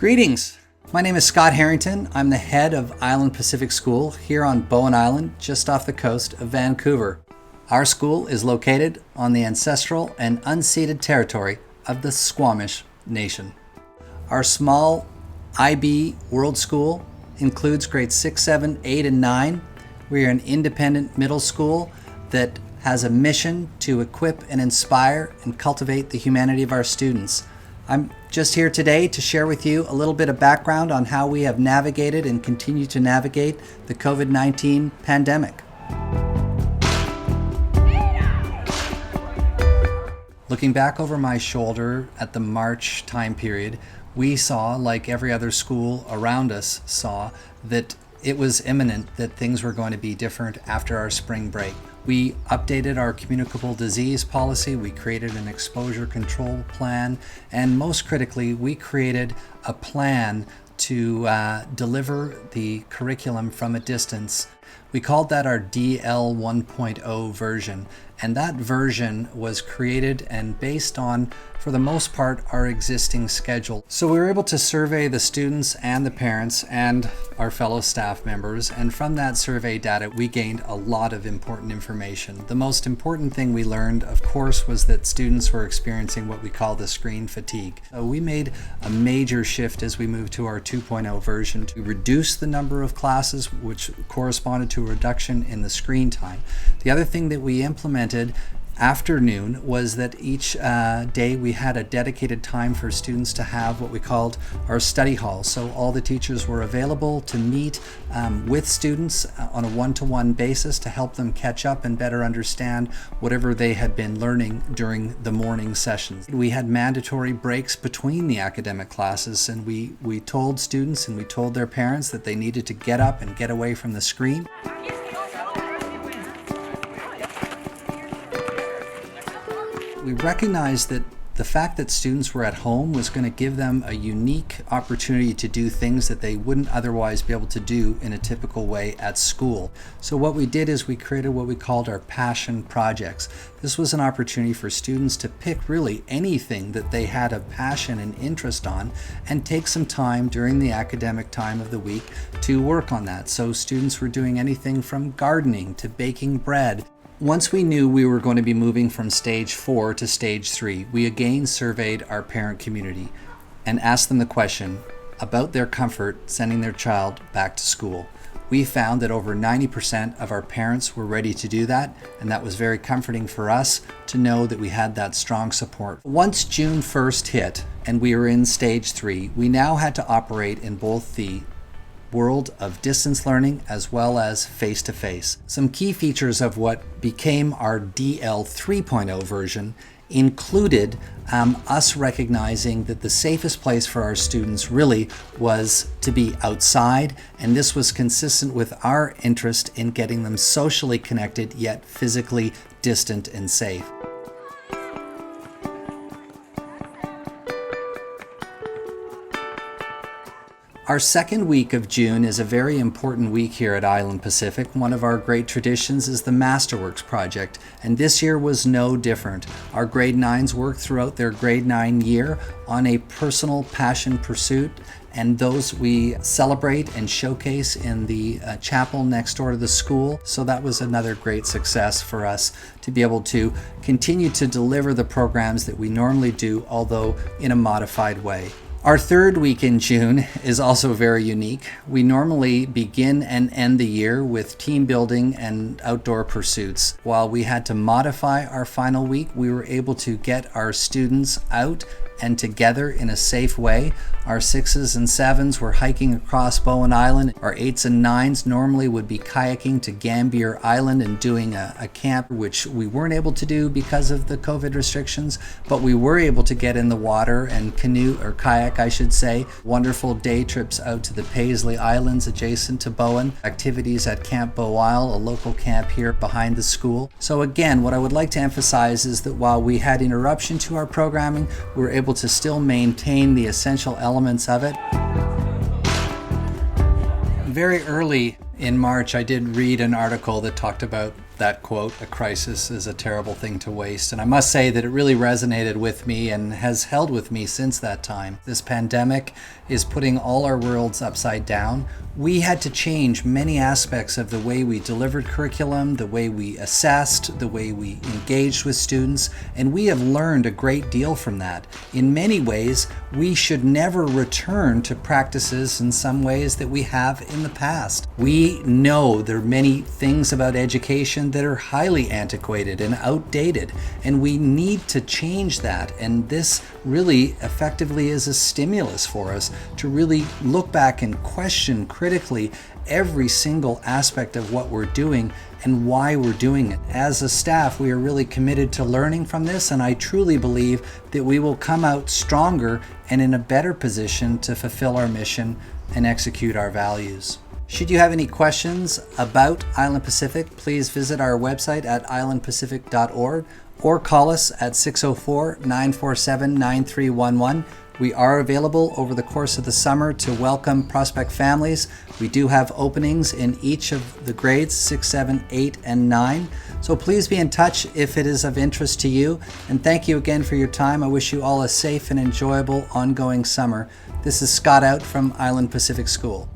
Greetings! My name is Scott Harrington. I'm the head of Island Pacific School here on Bowen Island, just off the coast of Vancouver. Our school is located on the ancestral and unceded territory of the Squamish Nation. Our small IB World School includes grades 6, 7, 8, and 9. We are an independent middle school that has a mission to equip and inspire and cultivate the humanity of our students. I'm just here today to share with you a little bit of background on how we have navigated and continue to navigate the Covid-19 pandemic. Looking back over my shoulder at the March time period, we saw, like every other school around us saw, that it was imminent that things were going to be different after our spring break. We updated our communicable disease policy, we created an exposure control plan, and most critically, we created a plan to deliver the curriculum from a distance. We called that our DL 1.0 version, and that version was created and based on, for the most part, our existing schedule. So we were able to survey the students and the parents and our fellow staff members, and from that survey data we gained a lot of important information. The most important thing we learned, of course, was that students were experiencing what we call the screen fatigue. So we made a major shift as we moved to our 2.0 version to reduce the number of classes, which corresponded to a reduction in the screen time. The other thing that we implemented afternoon was that each day we had a dedicated time for students to have what we called our study hall. So all the teachers were available to meet with students on a one-to-one basis to help them catch up and better understand whatever they had been learning during the morning sessions. We had mandatory breaks between the academic classes, and we told students and we told their parents that they needed to get up and get away from the screen. We recognized that the fact that students were at home was going to give them a unique opportunity to do things that they wouldn't otherwise be able to do in a typical way at school. So what we did is we created what we called our passion projects. This was an opportunity for students to pick really anything that they had a passion and interest on and take some time during the academic time of the week to work on that. So students were doing anything from gardening to baking bread. Once we knew we were going to be moving from stage 4 to stage 3, we again surveyed our parent community and asked them the question about their comfort sending their child back to school. We found that over 90% of our parents were ready to do that, and that was very comforting for us to know that we had that strong support. Once June 1st hit and we were in stage 3, we now had to operate in both the world of distance learning as well as face-to-face. Some key features of what became our DL 3.0 version included us recognizing that the safest place for our students really was to be outside, and this was consistent with our interest in getting them socially connected yet physically distant and safe. Our second week of June is a very important week here at Island Pacific. One of our great traditions is the Masterworks project, and this year was no different. Our grade 9s worked throughout their grade 9 year on a personal passion pursuit, and those we celebrate and showcase in the chapel next door to the school. So that was another great success for us to be able to continue to deliver the programs that we normally do, although in a modified way. Our third week in June is also very unique. We normally begin and end the year with team building and outdoor pursuits. While we had to modify our final week, we were able to get our students out and together in a safe way. Our 6s and 7s were hiking across Bowen Island. Our 8s and 9s normally would be kayaking to Gambier Island and doing a camp, which we weren't able to do because of the COVID restrictions, but we were able to get in the water and canoe, or kayak I should say. Wonderful day trips out to the Paisley Islands adjacent to Bowen. Activities at Camp Bow Isle, a local camp here behind the school. So again, what I would like to emphasize is that while we had interruption to our programming, we were able to still maintain the essential elements of it. Very early In March, I did read an article that talked about that quote, "A crisis is a terrible thing to waste." And I must say that it really resonated with me and has held with me since that time. This pandemic is putting all our worlds upside down. We had to change many aspects of the way we delivered curriculum, the way we assessed, the way we engaged with students, and we have learned a great deal from that. In many ways, we should never return to practices in some ways that we have in the past. We know there are many things about education that are highly antiquated and outdated, and we need to change that. And this really effectively is a stimulus for us to really look back and question critically every single aspect of what we're doing and why we're doing it. As a staff, we are really committed to learning from this, and I truly believe that we will come out stronger and in a better position to fulfill our mission and execute our values. Should you have any questions about Island Pacific, please visit our website at islandpacific.org or call us at 604-947-9311. We are available over the course of the summer to welcome prospect families. We do have openings in each of the grades, 6, 7, 8, and 9. So please be in touch if it is of interest to you. And thank you again for your time. I wish you all a safe and enjoyable ongoing summer. This is Scott out from Island Pacific School.